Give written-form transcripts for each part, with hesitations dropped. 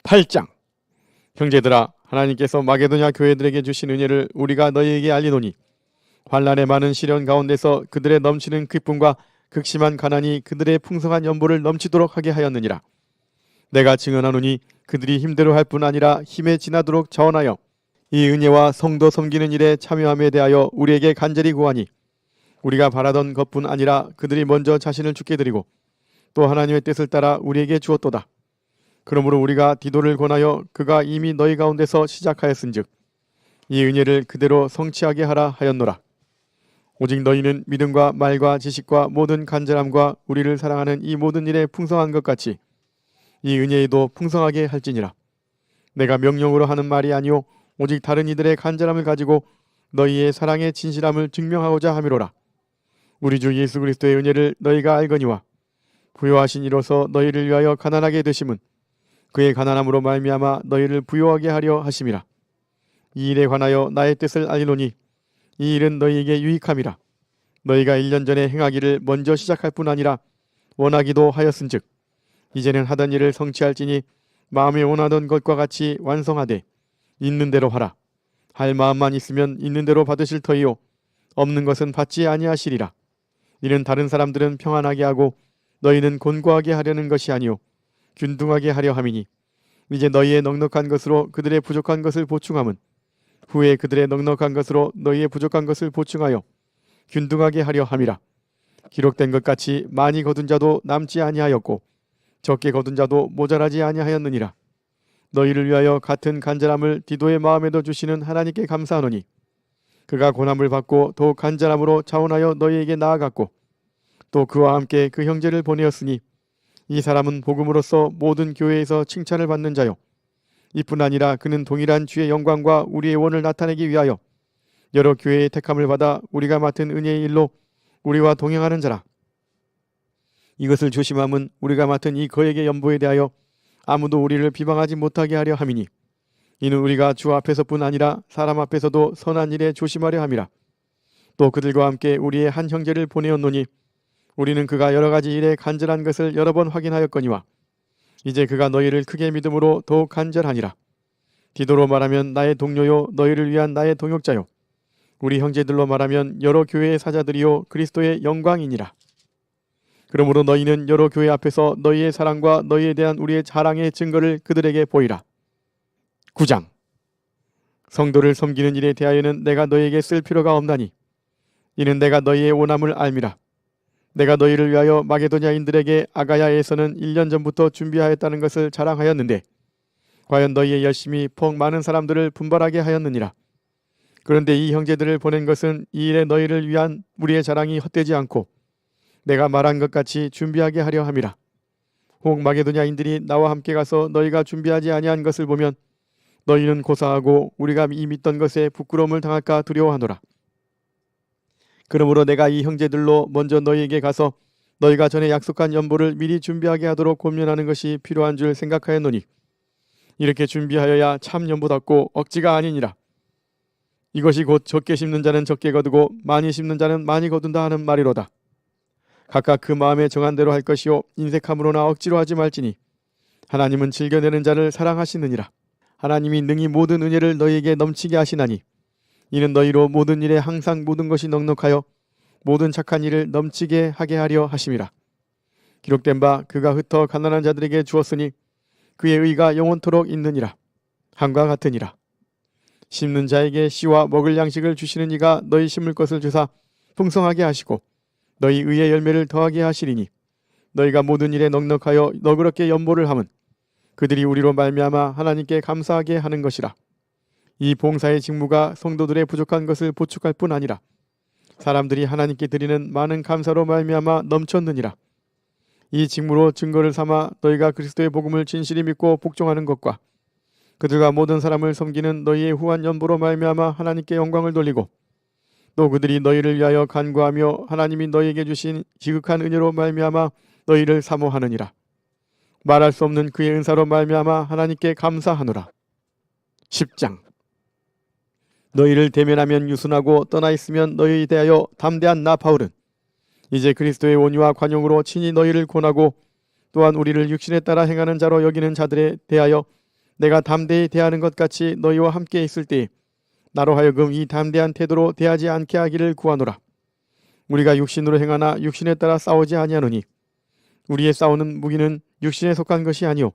8장. 형제들아, 하나님께서 마게도냐 교회들에게 주신 은혜를 우리가 너희에게 알리노니 환난의 많은 시련 가운데서 그들의 넘치는 기쁨과 극심한 가난이 그들의 풍성한 연보를 넘치도록 하게 하였느니라. 내가 증언하노니 그들이 힘대로 할 뿐 아니라 힘에 지나도록 자원하여 이 은혜와 성도 섬기는 일에 참여함에 대하여 우리에게 간절히 구하니 우리가 바라던 것뿐 아니라 그들이 먼저 자신을 주께 드리고 또 하나님의 뜻을 따라 우리에게 주었도다. 그러므로 우리가 디도를 권하여 그가 이미 너희 가운데서 시작하였은즉 이 은혜를 그대로 성취하게 하라 하였노라. 오직 너희는 믿음과 말과 지식과 모든 간절함과 우리를 사랑하는 이 모든 일에 풍성한 것 같이 이 은혜에도 풍성하게 할지니라. 내가 명령으로 하는 말이 아니오 오직 다른 이들의 간절함을 가지고 너희의 사랑의 진실함을 증명하고자 함이로라. 우리 주 예수 그리스도의 은혜를 너희가 알거니와 부요하신 이로서 너희를 위하여 가난하게 되심은 그의 가난함으로 말미암아 너희를 부요하게 하려 하심이라. 이 일에 관하여 나의 뜻을 알리노니 이 일은 너희에게 유익함이라. 너희가 1년 전에 행하기를 먼저 시작할 뿐 아니라 원하기도 하였은즉 이제는 하던 일을 성취할지니 마음에 원하던 것과 같이 완성하되 있는 대로 하라. 할 마음만 있으면 있는 대로 받으실 터이요 없는 것은 받지 아니하시리라. 이는 다른 사람들은 평안하게 하고 너희는 곤고하게 하려는 것이 아니요 균등하게 하려 함이니 이제 너희의 넉넉한 것으로 그들의 부족한 것을 보충함은 후에 그들의 넉넉한 것으로 너희의 부족한 것을 보충하여 균등하게 하려 함이라. 기록된 것 같이 많이 거둔 자도 남지 아니하였고 적게 거둔 자도 모자라지 아니하였느니라. 너희를 위하여 같은 간절함을 디도의 마음에도 주시는 하나님께 감사하노니 그가 고난을 받고 더욱 간절함으로 자원하여 너희에게 나아갔고 또 그와 함께 그 형제를 보내었으니 이 사람은 복음으로써 모든 교회에서 칭찬을 받는 자요 이뿐 아니라 그는 동일한 주의 영광과 우리의 원을 나타내기 위하여 여러 교회의 택함을 받아 우리가 맡은 은혜의 일로 우리와 동행하는 자라. 이것을 조심함은 우리가 맡은 이 거액의 연보에 대하여 아무도 우리를 비방하지 못하게 하려 함이니 이는 우리가 주 앞에서뿐 아니라 사람 앞에서도 선한 일에 조심하려 함이라. 또 그들과 함께 우리의 한 형제를 보내었노니 우리는 그가 여러 가지 일에 간절한 것을 여러 번 확인하였거니와 이제 그가 너희를 크게 믿음으로 더욱 간절하니라. 디도로 말하면 나의 동료요 너희를 위한 나의 동역자요 우리 형제들로 말하면 여러 교회의 사자들이요 그리스도의 영광이니라. 그러므로 너희는 여러 교회 앞에서 너희의 사랑과 너희에 대한 우리의 자랑의 증거를 그들에게 보이라. 9장. 성도를 섬기는 일에 대하여는 내가 너희에게 쓸 필요가 없나니 이는 내가 너희의 원함을 알미라. 내가 너희를 위하여 마게도냐인들에게 아가야에서는 1년 전부터 준비하였다는 것을 자랑하였는데 과연 너희의 열심이 폭 많은 사람들을 분발하게 하였느니라. 그런데 이 형제들을 보낸 것은 이 일에 너희를 위한 우리의 자랑이 헛되지 않고 내가 말한 것 같이 준비하게 하려 함이라. 혹 마게도냐인들이 나와 함께 가서 너희가 준비하지 아니한 것을 보면 너희는 고사하고 우리가 이 믿던 것에 부끄러움을 당할까 두려워하노라. 그러므로 내가 이 형제들로 먼저 너희에게 가서 너희가 전에 약속한 연보를 미리 준비하게 하도록 권면하는 것이 필요한 줄 생각하였노니 이렇게 준비하여야 참 연보답고 억지가 아니니라. 이것이 곧 적게 심는 자는 적게 거두고 많이 심는 자는 많이 거둔다 하는 말이로다. 각각 그 마음에 정한 대로 할 것이요 인색함으로나 억지로 하지 말지니 하나님은 즐겨내는 자를 사랑하시느니라. 하나님이 능히 모든 은혜를 너희에게 넘치게 하시나니 이는 너희로 모든 일에 항상 모든 것이 넉넉하여 모든 착한 일을 넘치게 하게 하려 하심이라. 기록된 바 그가 흩어 가난한 자들에게 주었으니 그의 의가 영원토록 있느니라. 함과 같으니라. 심는 자에게 씨와 먹을 양식을 주시는 이가 너희 심을 것을 주사 풍성하게 하시고 너희 의의 열매를 더하게 하시리니 너희가 모든 일에 넉넉하여 너그럽게 연보를 함은 그들이 우리로 말미암아 하나님께 감사하게 하는 것이라. 이 봉사의 직무가 성도들의 부족한 것을 보충할 뿐 아니라 사람들이 하나님께 드리는 많은 감사로 말미암아 넘쳤느니라. 이 직무로 증거를 삼아 너희가 그리스도의 복음을 진실히 믿고 복종하는 것과 그들과 모든 사람을 섬기는 너희의 후한 연보로 말미암아 하나님께 영광을 돌리고 또 그들이 너희를 위하여 간구하며 하나님이 너희에게 주신 지극한 은혜로 말미암아 너희를 사모하느니라. 말할 수 없는 그의 은사로 말미암아 하나님께 감사하노라. 10장. 너희를 대면하면 유순하고 떠나 있으면 너희에 대하여 담대한 나 바울은 이제 그리스도의 온유와 관용으로 친히 너희를 권하고 또한 우리를 육신에 따라 행하는 자로 여기는 자들에 대하여 내가 담대히 대하는 것 같이 너희와 함께 있을 때에 나로 하여금 이 담대한 태도로 대하지 않게 하기를 구하노라. 우리가 육신으로 행하나 육신에 따라 싸우지 아니하노니 우리의 싸우는 무기는 육신에 속한 것이 아니오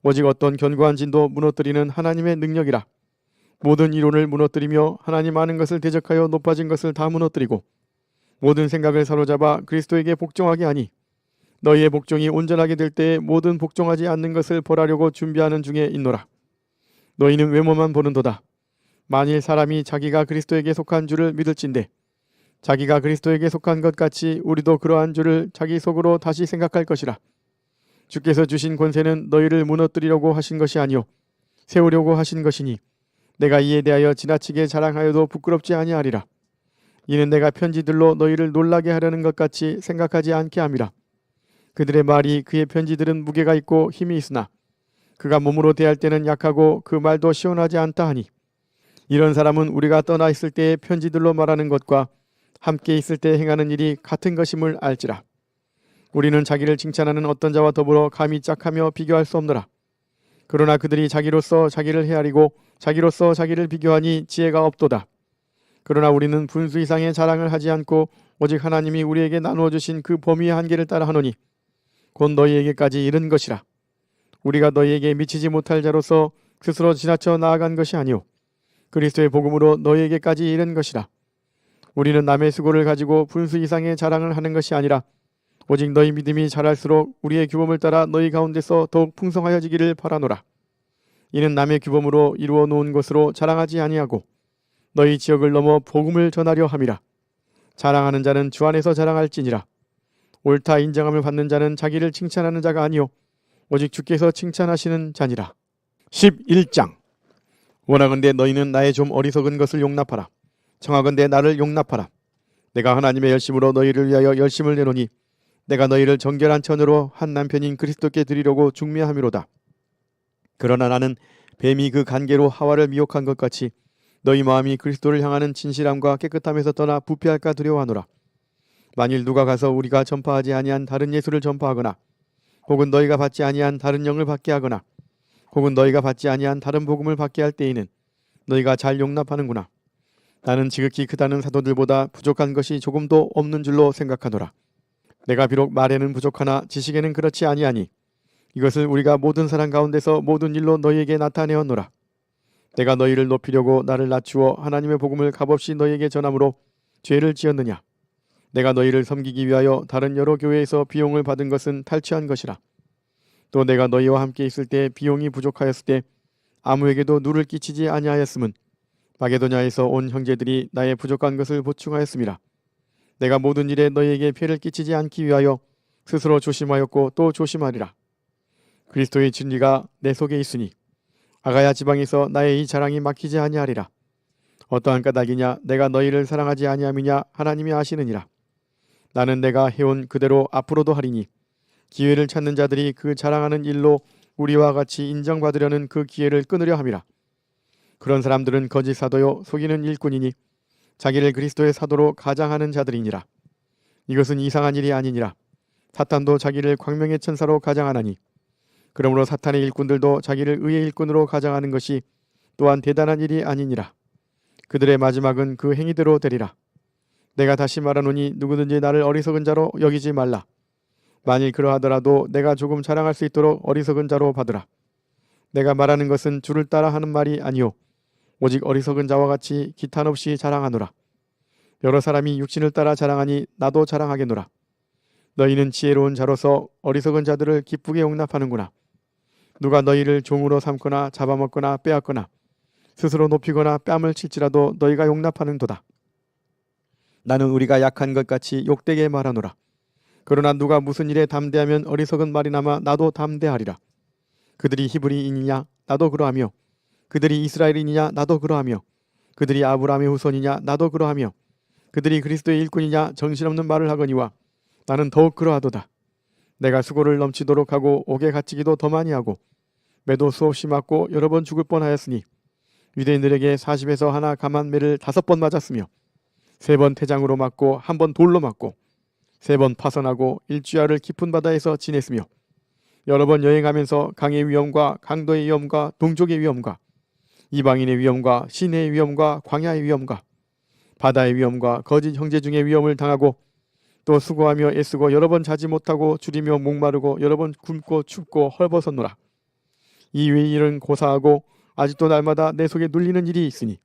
오직 어떤 견고한 진도 무너뜨리는 하나님의 능력이라. 모든 이론을 무너뜨리며 하나님 아는 것을 대적하여 높아진 것을 다 무너뜨리고 모든 생각을 사로잡아 그리스도에게 복종하게 하니 너희의 복종이 온전하게 될 때에 모든 복종하지 않는 것을 벌하려고 준비하는 중에 있노라. 너희는 외모만 보는도다. 만일 사람이 자기가 그리스도에게 속한 줄을 믿을진대 자기가 그리스도에게 속한 것 같이 우리도 그러한 줄을 자기 속으로 다시 생각할 것이라. 주께서 주신 권세는 너희를 무너뜨리려고 하신 것이 아니요 세우려고 하신 것이니 내가 이에 대하여 지나치게 자랑하여도 부끄럽지 아니하리라. 이는 내가 편지들로 너희를 놀라게 하려는 것 같이 생각하지 않게 함이라. 그들의 말이 그의 편지들은 무게가 있고 힘이 있으나 그가 몸으로 대할 때는 약하고 그 말도 시원하지 않다 하니 이런 사람은 우리가 떠나 있을 때의 편지들로 말하는 것과 함께 있을 때 행하는 일이 같은 것임을 알지라. 우리는 자기를 칭찬하는 어떤 자와 더불어 감히 짝하며 비교할 수 없노라. 그러나 그들이 자기로서 자기를 헤아리고 자기로서 자기를 비교하니 지혜가 없도다. 그러나 우리는 분수 이상의 자랑을 하지 않고 오직 하나님이 우리에게 나누어 주신 그 범위의 한계를 따라 하노니 곧 너희에게까지 이른 것이라. 우리가 너희에게 미치지 못할 자로서 스스로 지나쳐 나아간 것이 아니오 그리스도의 복음으로 너희에게까지 이른 것이라. 우리는 남의 수고를 가지고 분수 이상의 자랑을 하는 것이 아니라 오직 너희 믿음이 자랄수록 우리의 규범을 따라 너희 가운데서 더욱 풍성하여지기를 바라노라. 이는 남의 규범으로 이루어 놓은 것으로 자랑하지 아니하고 너희 지역을 넘어 복음을 전하려 함이라. 자랑하는 자는 주 안에서 자랑할지니라. 옳다 인정함을 받는 자는 자기를 칭찬하는 자가 아니요 오직 주께서 칭찬하시는 자니라. 11장. 원하건대 너희는 나의 좀 어리석은 것을 용납하라. 청하건대 나를 용납하라. 내가 하나님의 열심으로 너희를 위하여 열심을 내노니 내가 너희를 정결한 천으로 한 남편인 그리스도께 드리려고 중매함이로다. 그러나 나는 뱀이 그 간계로 하와를 미혹한 것 같이 너희 마음이 그리스도를 향하는 진실함과 깨끗함에서 떠나 부패할까 두려워하노라. 만일 누가 가서 우리가 전파하지 아니한 다른 예수를 전파하거나 혹은 너희가 받지 아니한 다른 영을 받게 하거나 혹은 너희가 받지 아니한 다른 복음을 받게 할 때에는 너희가 잘 용납하는구나. 나는 지극히 크다는 사도들보다 부족한 것이 조금도 없는 줄로 생각하노라. 내가 비록 말에는 부족하나 지식에는 그렇지 아니하니 이것을 우리가 모든 사람 가운데서 모든 일로 너희에게 나타내었노라. 내가 너희를 높이려고 나를 낮추어 하나님의 복음을 값없이 너희에게 전함으로 죄를 지었느냐. 내가 너희를 섬기기 위하여 다른 여러 교회에서 비용을 받은 것은 탈취한 것이라. 또 내가 너희와 함께 있을 때 비용이 부족하였을 때 아무에게도 누를 끼치지 아니하였음은 마게도냐에서 온 형제들이 나의 부족한 것을 보충하였음이라. 내가 모든 일에 너희에게 피해를 끼치지 않기 위하여 스스로 조심하였고 또 조심하리라. 그리스도의 진리가 내 속에 있으니 아가야 지방에서 나의 이 자랑이 막히지 아니하리라. 어떠한 까닭이냐 내가 너희를 사랑하지 아니함이냐 하나님이 아시느니라. 나는 내가 해온 그대로 앞으로도 하리니 기회를 찾는 자들이 그 자랑하는 일로 우리와 같이 인정받으려는 그 기회를 끊으려 함이라. 그런 사람들은 거짓 사도요 속이는 일꾼이니 자기를 그리스도의 사도로 가장하는 자들이니라. 이것은 이상한 일이 아니니라. 사탄도 자기를 광명의 천사로 가장하나니 그러므로 사탄의 일꾼들도 자기를 의의 일꾼으로 가장하는 것이 또한 대단한 일이 아니니라. 그들의 마지막은 그 행위대로 되리라. 내가 다시 말하노니 누구든지 나를 어리석은 자로 여기지 말라. 만일 그러하더라도 내가 조금 자랑할 수 있도록 어리석은 자로 받으라. 내가 말하는 것은 주를 따라 하는 말이 아니오 오직 어리석은 자와 같이 기탄 없이 자랑하노라. 여러 사람이 육신을 따라 자랑하니 나도 자랑하겠노라. 너희는 지혜로운 자로서 어리석은 자들을 기쁘게 용납하는구나. 누가 너희를 종으로 삼거나 잡아먹거나 빼앗거나 스스로 높이거나 뺨을 칠지라도 너희가 용납하는도다. 나는 우리가 약한 것 같이 욕되게 말하노라. 그러나 누가 무슨 일에 담대하면 어리석은 말이나마 나도 담대하리라. 그들이 히브리인이냐 나도 그러하며 그들이 이스라엘인이냐 나도 그러하며 그들이 아브라함의 후손이냐 나도 그러하며 그들이 그리스도의 일꾼이냐 정신없는 말을 하거니와 나는 더욱 그러하도다. 내가 수고를 넘치도록 하고 옥에 갇히기도 더 많이 하고 매도 수없이 맞고 여러 번 죽을 뻔하였으니 유대인들에게 40에서 하나 감한 매를 5번 맞았으며 3번 태장으로 맞고 1번 돌로 맞고 3번 파선하고 일주야를 깊은 바다에서 지냈으며 여러 번 여행하면서 강의 위험과 강도의 위험과 동족의 위험과 이방인의 위험과 시내의 위험과 광야의 위험과 바다의 위험과 거짓 형제 중의 위험을 당하고 또 수고하며 애쓰고 여러 번 자지 못하고 줄이며 목마르고 여러 번 굶고 춥고 헐벗었노라. 이 외의 일은 고사하고 아직도 날마다 내 속에 눌리는 일이 있으니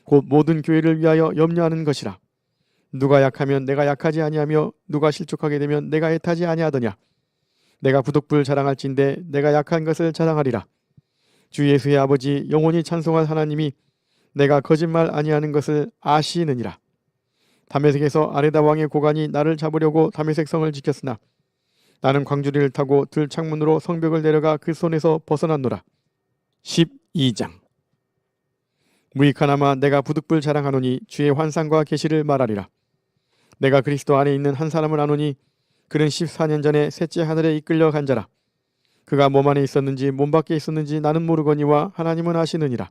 곧 모든 교회를 위하여 염려하는 것이라. 누가 약하면 내가 약하지 아니하며 누가 실족하게 되면 내가 애타지 아니하더냐. 내가 부득불 자랑할진대 내가 약한 것을 자랑하리라. 주 예수의 아버지 영원히 찬송할 하나님이 내가 거짓말 아니하는 것을 아시느니라. 다메섹에서 아레다 왕의 고관이 나를 잡으려고 다메섹 성을 지켰으나 나는 광주리를 타고 들 창문으로 성벽을 내려가 그 손에서 벗어났노라. 12장. 무익하나마 내가 부득불 자랑하노니 주의 환상과 계시를 말하리라. 내가 그리스도 안에 있는 한 사람을 아노니 그는 14년 전에 셋째 하늘에 이끌려 간 자라. 그가 몸 안에 있었는지 몸 밖에 있었는지 나는 모르거니와 하나님은 아시느니라.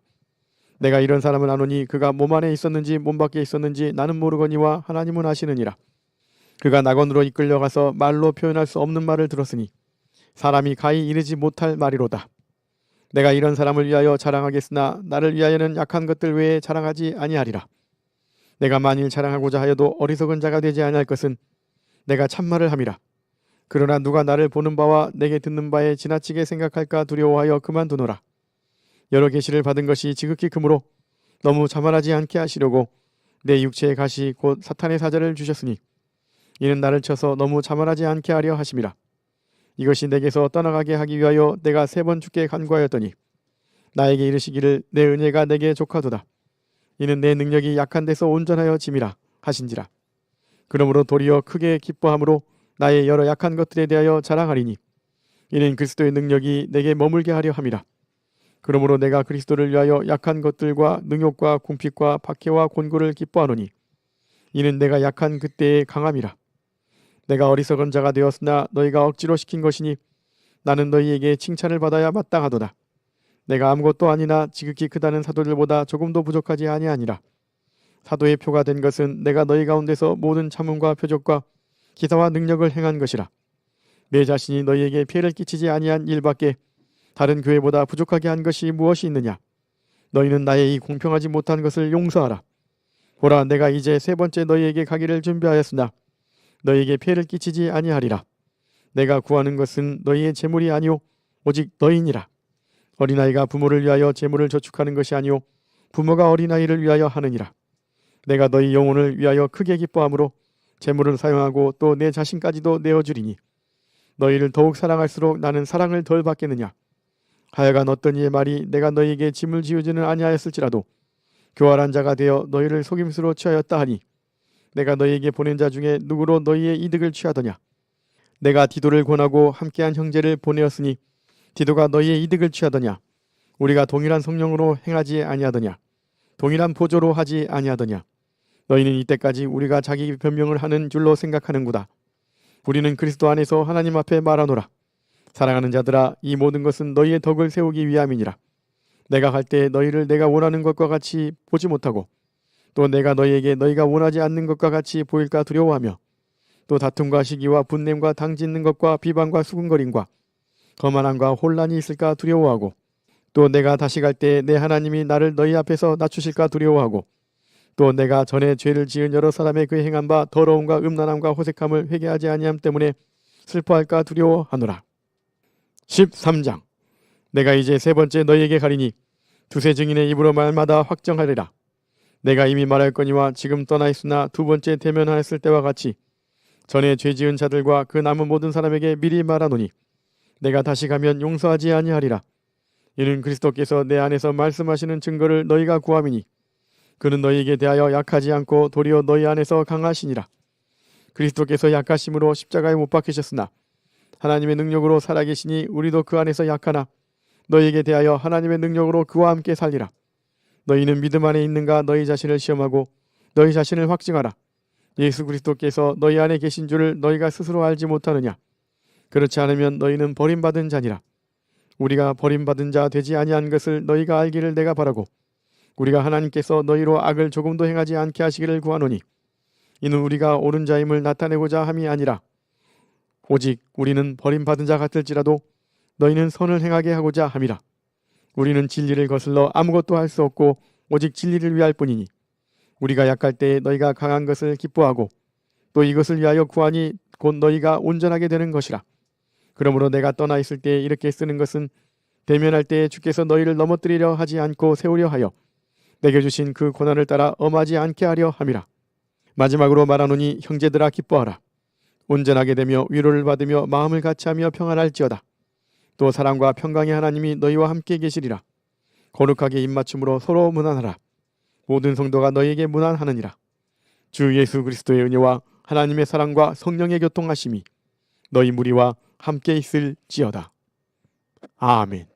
내가 이런 사람을 아노니 그가 몸 안에 있었는지 몸 밖에 있었는지 나는 모르거니와 하나님은 아시느니라. 그가 낙원으로 이끌려가서 말로 표현할 수 없는 말을 들었으니 사람이 가히 이르지 못할 말이로다. 내가 이런 사람을 위하여 자랑하겠으나 나를 위하여는 약한 것들 외에 자랑하지 아니하리라. 내가 만일 자랑하고자 하여도 어리석은 자가 되지 아니할 것은 내가 참말을 함이라. 그러나 누가 나를 보는 바와 내게 듣는 바에 지나치게 생각할까 두려워하여 그만두노라. 여러 계시를 받은 것이 지극히 크므로 너무 자만하지 않게 하시려고 내 육체의 가시 곧 사탄의 사자를 주셨으니 이는 나를 쳐서 너무 자만하지 않게 하려 하심이라. 이것이 내게서 떠나가게 하기 위하여 내가 3번 주께 간구하였더니 나에게 이르시기를 내 은혜가 내게 족하도다. 이는 내 능력이 약한 데서 온전하여 짐이라 하신지라. 그러므로 도리어 크게 기뻐함으로 나의 여러 약한 것들에 대하여 자랑하리니 이는 그리스도의 능력이 내게 머물게 하려 함이라. 그러므로 내가 그리스도를 위하여 약한 것들과 능욕과 궁핍과 박해와 곤고를 기뻐하노니 이는 내가 약한 그때의 강함이라. 내가 어리석은 자가 되었으나 너희가 억지로 시킨 것이니 나는 너희에게 칭찬을 받아야 마땅하도다. 내가 아무것도 아니나 지극히 크다는 사도들보다 조금도 부족하지 아니하니라. 사도의 표가 된 것은 내가 너희 가운데서 모든 참음과 표적과 기사와 능력을 행한 것이라. 내 자신이 너희에게 피해를 끼치지 아니한 일밖에 다른 교회보다 부족하게 한 것이 무엇이 있느냐. 너희는 나의 이 공평하지 못한 것을 용서하라. 보라, 내가 이제 3번째 너희에게 가기를 준비하였으나 너희에게 피해를 끼치지 아니하리라. 내가 구하는 것은 너희의 재물이 아니오 오직 너희니라. 어린아이가 부모를 위하여 재물을 저축하는 것이 아니오 부모가 어린아이를 위하여 하느니라. 내가 너희 영혼을 위하여 크게 기뻐함으로 재물을 사용하고 또 내 자신까지도 내어주리니 너희를 더욱 사랑할수록 나는 사랑을 덜 받겠느냐. 하여간 어떤 이의 말이 내가 너희에게 짐을 지우지는 아니하였을지라도 교활한 자가 되어 너희를 속임수로 취하였다 하니 내가 너희에게 보낸 자 중에 누구로 너희의 이득을 취하더냐. 내가 디도를 권하고 함께한 형제를 보내었으니 디도가 너희의 이득을 취하더냐. 우리가 동일한 성령으로 행하지 아니하더냐. 동일한 보조로 하지 아니하더냐. 너희는 이때까지 우리가 자기 변명을 하는 줄로 생각하는구나. 우리는 그리스도 안에서 하나님 앞에 말하노라. 사랑하는 자들아, 이 모든 것은 너희의 덕을 세우기 위함이니라. 내가 갈 때 너희를 내가 원하는 것과 같이 보지 못하고 또 내가 너희에게 너희가 원하지 않는 것과 같이 보일까 두려워하며 또 다툼과 시기와 분냄과 당짓는 것과 비방과 수군거림과 거만함과 혼란이 있을까 두려워하고 또 내가 다시 갈 때 내 하나님이 나를 너희 앞에서 낮추실까 두려워하고 또 내가 전에 죄를 지은 여러 사람의 그 행한 바 더러움과 음란함과 호색함을 회개하지 아니함 때문에 슬퍼할까 두려워하노라. 13장. 내가 이제 3번째 너희에게 가리니 두세 증인의 입으로 말마다 확정하리라. 내가 이미 말할 거니와 지금 떠나 있으나 2번째 대면하였을 때와 같이 전에 죄 지은 자들과 그 남은 모든 사람에게 미리 말하노니 내가 다시 가면 용서하지 아니하리라. 이는 그리스도께서 내 안에서 말씀하시는 증거를 너희가 구함이니 그는 너희에게 대하여 약하지 않고 도리어 너희 안에서 강하시니라. 그리스도께서 약하심으로 십자가에 못 박히셨으나 하나님의 능력으로 살아계시니 우리도 그 안에서 약하나 너희에게 대하여 하나님의 능력으로 그와 함께 살리라. 너희는 믿음 안에 있는가 너희 자신을 시험하고 너희 자신을 확증하라. 예수 그리스도께서 너희 안에 계신 줄을 너희가 스스로 알지 못하느냐. 그렇지 않으면 너희는 버림받은 자니라. 우리가 버림받은 자 되지 아니한 것을 너희가 알기를 내가 바라고 우리가 하나님께서 너희로 악을 조금도 행하지 않게 하시기를 구하노니 이는 우리가 옳은 자임을 나타내고자 함이 아니라 오직 우리는 버림받은 자 같을지라도 너희는 선을 행하게 하고자 함이라. 우리는 진리를 거슬러 아무것도 할 수 없고 오직 진리를 위할 뿐이니 우리가 약할 때에 너희가 강한 것을 기뻐하고 또 이것을 위하여 구하니 곧 너희가 온전하게 되는 것이라. 그러므로 내가 떠나 있을 때에 이렇게 쓰는 것은 대면할 때에 주께서 너희를 넘어뜨리려 하지 않고 세우려 하여 내게 주신 그 고난을 따라 엄하지 않게 하려 함이라. 마지막으로 말하노니 형제들아 기뻐하라. 온전하게 되며 위로를 받으며 마음을 같이하며 평안할지어다. 또 사랑과 평강의 하나님이 너희와 함께 계시리라. 거룩하게 입맞춤으로 서로 문안하라. 모든 성도가 너희에게 문안하느니라. 주 예수 그리스도의 은혜와 하나님의 사랑과 성령의 교통하심이 너희 무리와 함께 있을지어다. 아멘.